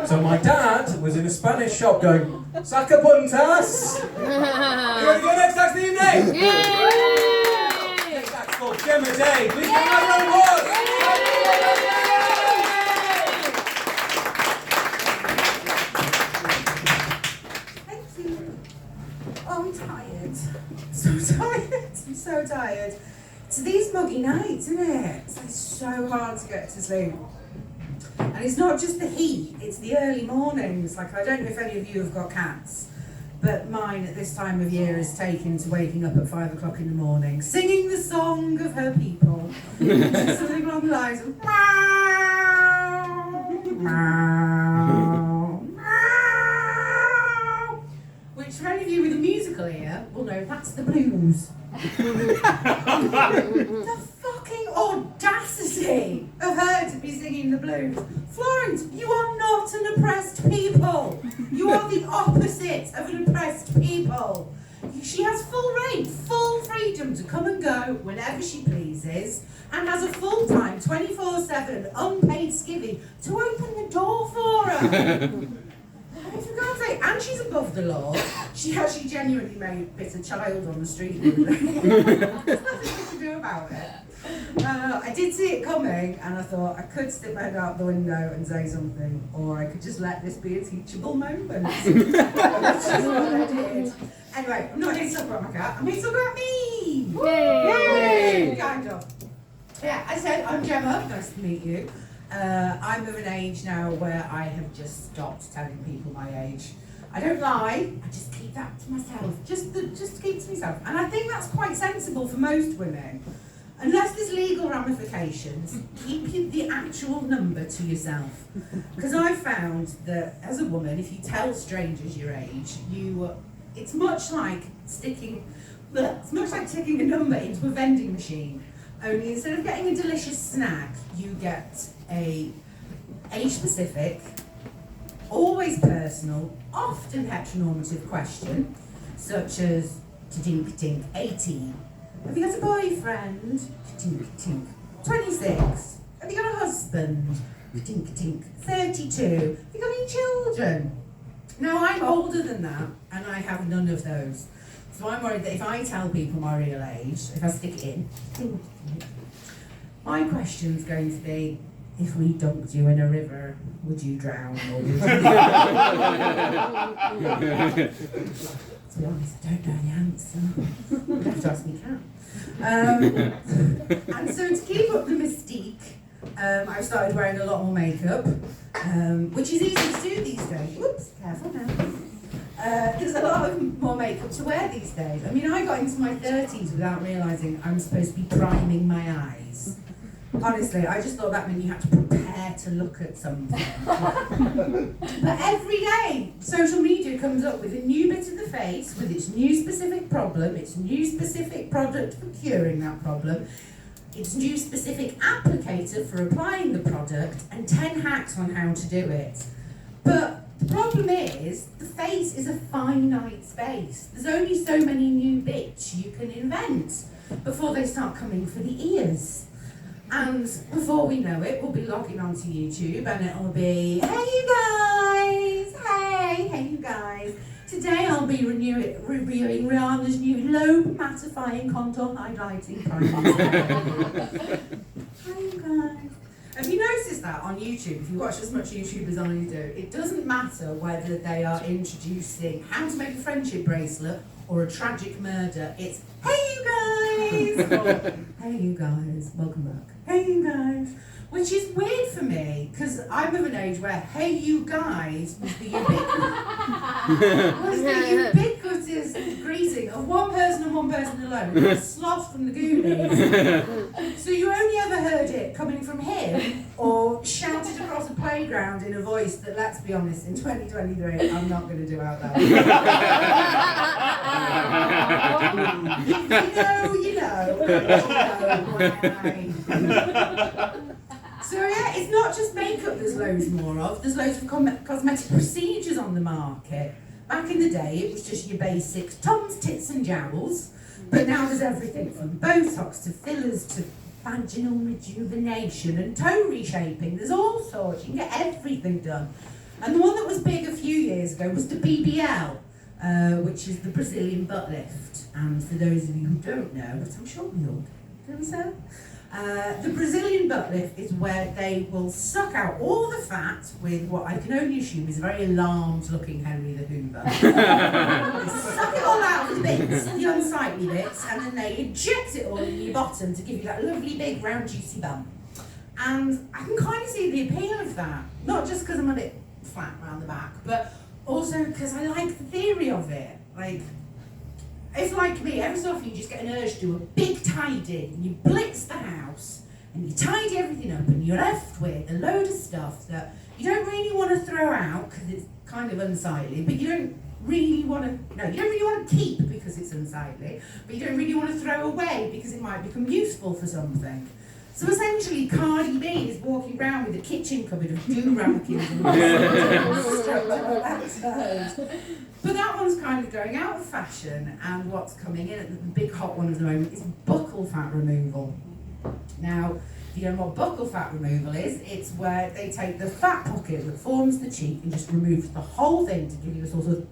So my dad was in a Spanish shop going, "Sacapuntas!" You ready to go next act of the evening? Yay! Next act's called Gemma Day. Please give another round of applause. Thank you. Oh, I'm tired. So tired. I'm so tired. It's these muggy nights, isn't it? It's like so hard to get to sleep. And it's not just the heat, it's the early mornings. Like, I don't know if any of you have got cats, but mine at this time of year is taken to waking up at 5 o'clock in the morning, singing the song of her people. Something along the lines of meow, meow, meow. Which, for any of you with a musical ear, will know that's the blues. The fucking audacity of her to be singing the blues. Florence, you are not an oppressed people. You are the opposite of an oppressed people. She has full reign, full freedom to come and go whenever she pleases, and has a full-time, 24/7 unpaid skivvy to open the door for her. For God's sake, and she's above the law. She actually genuinely bit a child on the street. There's nothing we can do about it. I did see it coming, and I thought I could stick my head out the window and say something, or I could just let this be a teachable moment. That's just what I did. Anyway, I'm not here to talk about my cat. I'm here to talk about me. Yay! Kind of. Yeah, I said I'm Gemma. Nice to meet you. I'm of an age now where I have just stopped telling people my age. I don't lie, I just keep that to myself, just to keep to myself. And I think that's quite sensible for most women. Unless there's legal ramifications, keep the actual number to yourself. Because I've found that as a woman, if you tell strangers your age, it's much like sticking a number into a vending machine. Only instead of getting a delicious snack, you get a age-specific, always personal, often heteronormative question, such as, tink, 18. Have you got a boyfriend? Tink. 26. Have you got a husband? Tink. 32. Have you got any children? Now, I'm older than that, and I have none of those. So I'm worried that if I tell people my real age, if I stick it in, my question's going to be, if we dumped you in a river, would you drown or would you... To be honest, I don't know the answer. You'd have to ask me cat. And so to keep up the mystique, I've started wearing a lot more makeup, which is easy to do these days. Whoops, careful now. There's a lot of more makeup to wear these days. I mean, I got into my 30s without realising I'm supposed to be priming my eyes. Honestly, I just thought that meant you had to prepare to look at something. But every day, social media comes up with a new bit of the face, with its new specific problem, its new specific product for curing that problem, its new specific applicator for applying the product, and 10 hacks on how to do it. But the problem is, the face is a finite space. There's only so many new bits you can invent before they start coming for the ears. And before we know it, we'll be logging onto YouTube and it'll be, hey you guys, today I'll be reviewing Rihanna's new lobe mattifying contour highlighting primer. Hi you guys. Have you noticed that on YouTube, if you watch as much YouTube as I do, it doesn't matter whether they are introducing how to make a friendship bracelet or a tragic murder, it's, hey you guys! Or, hey you guys, welcome back. Hey you guys. Which is weird for me, because I'm of an age where, hey you guys was the ubiquitous greeting of one person and one person alone, a sloth from the Goonies. So you only ever heard it coming from him, or shouted across a playground in a voice that, let's be honest, in 2023, I'm not going to do out loud. You know. So yeah, it's not just makeup there's loads more of, there's loads of cosmetic procedures on the market. Back in the day, it was just your basic Tom's tits and jowls, but now there's everything from Botox to fillers to vaginal rejuvenation and toe reshaping. There's all sorts, you can get everything done. And the one that was big a few years ago was the BBL, which is the Brazilian butt lift. And for those of you who don't know, but I'm sure we all do so. The Brazilian butt lift is where they will suck out all the fat with what I can only assume is a very alarmed looking Henry the Hoover. They suck it all out of the bits, the unsightly bits, and then they inject it all in your bottom to give you that lovely big round juicy bum. And I can kind of see the appeal of that, not just because I'm a bit flat around the back, but also because I like the theory of it. Like, if like me, every so often you just get an urge to do a big tidy, and you blitz the house, and you tidy everything up, and you're left with a load of stuff that you don't really want to throw out because it's kind of unsightly, but you don't really want to keep because it's unsightly, but you don't really want to throw away because it might become useful for something. So essentially, Cardi B is walking around with a kitchen cupboard of do-rackings and but that one's kind of going out of fashion, and what's coming in, the big hot one at the moment, is buccal fat removal. Now, if you know what buccal fat removal is, it's where they take the fat pocket that forms the cheek and just remove the whole thing to give you a sort of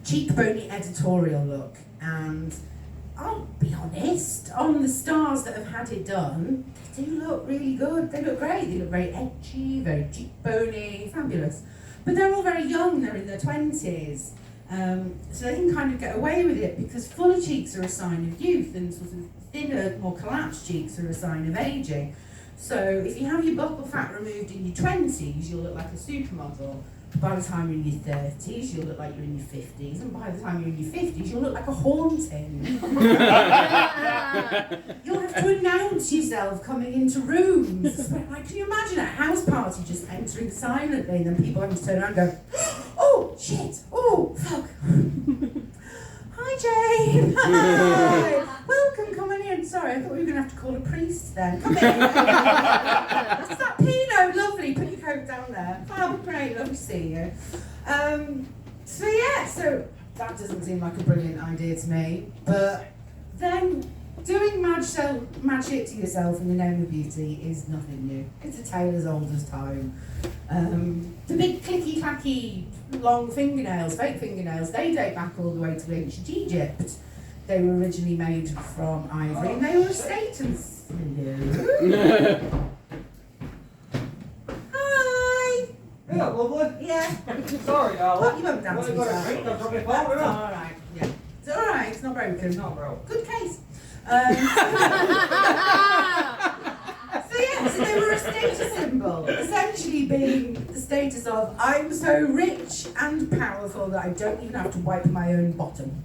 cheekbony editorial look. And I'll be honest, on the stars that have had it done, they do look really good. They look great. They look very edgy, very cheekbony, fabulous. But they're all very young, they're in their 20s. So they can kind of get away with it because fuller cheeks are a sign of youth and sort of thinner, more collapsed cheeks are a sign of ageing. So if you have your buccal fat removed in your 20s, you'll look like a supermodel. By the time you're in your 30s, you'll look like you're in your 50s, and by the time you're in your 50s, you'll look like a haunting. You'll have to announce yourself coming into rooms. Like, can you imagine a house party just entering silently, and then people having to turn around and go, oh, shit, oh, fuck. Hi, Jane. Hi. Welcome, come on in. Sorry, I thought we were going to have to call a priest then. Come in. Is that Pinot? Lovely. Put your coat down there. Oh, great. Lovely to see you. So that doesn't seem like a brilliant idea to me. But then doing mad shit to yourself in the name of beauty is nothing new. It's a tale as old as time. The big clicky-clacky long fingernails, fake fingernails, they date back all the way to ancient Egypt. They were originally made from ivory and they were a status. Hello. Hi. Yeah, lovely. Yeah. Sorry, darling. What, you won't dance with that. That's It's alright. Yeah. It's alright, it's not broken. It's not broke. Good case. So they were a status symbol, essentially being the status of I'm so rich and powerful that I don't even have to wipe my own bottom.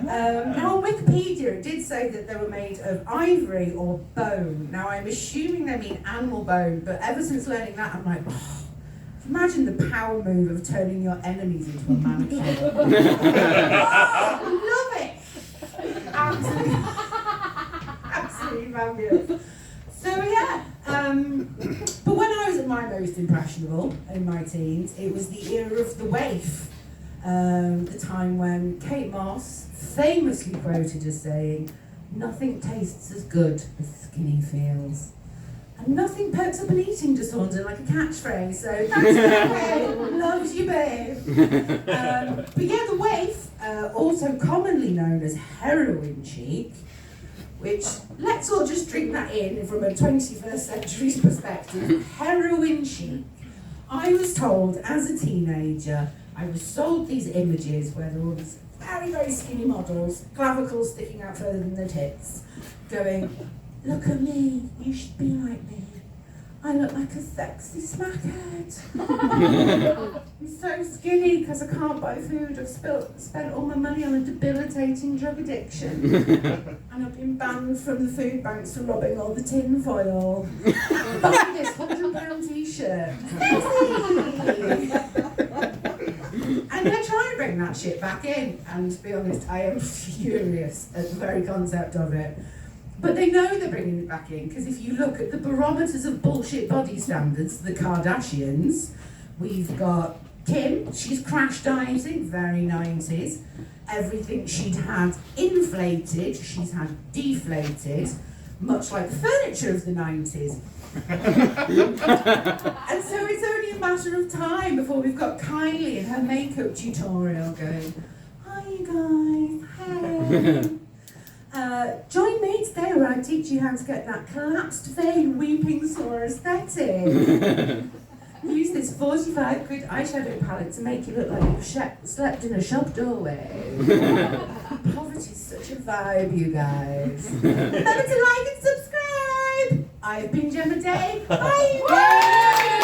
Now on Wikipedia it did say that they were made of ivory or bone. Now I'm assuming they mean animal bone, but ever since learning that I'm like, oh, imagine the power move of turning your enemies into a mannequin. Oh, love it! Absolutely fabulous. So yeah, but when I was at my most impressionable in my teens, it was the era of the waif. The time when Kate Moss famously quoted as saying, "Nothing tastes as good as skinny feels." And nothing perks up an eating disorder like a catchphrase, so thanks for Kate, loves you babe. But yeah, the waif, also commonly known as heroin cheek, which, let's all just drink that in from a 21st century's perspective. Heroin chic. I was told as a teenager, I was sold these images where there were all these very, very skinny models, clavicles sticking out further than their tits, going, look at me, you should be like me. I look like a sexy smackhead. I'm so skinny because I can't buy food. I've spent all my money on a debilitating drug addiction. And I've been banned from the food banks for robbing all the tin foil. Buy this £100 t-shirt. And they're trying to bring that shit back in. And to be honest, I am furious at the very concept of it. But they know they're bringing it back in, because if you look at the barometers of bullshit body standards, the Kardashians, we've got Kim, she's crash dieting, very 90s. Everything she'd had inflated, she's had deflated, much like the furniture of the 90s. And so it's only a matter of time before we've got Kylie in her makeup tutorial going, hi you guys, hey. Join me today where I teach you how to get that collapsed vein weeping sore aesthetic. Use this 45 quid eyeshadow palette to make you look like you've slept in a shop doorway. Poverty's such a vibe, you guys. Remember to like and subscribe. I've been Gemma Day. Bye.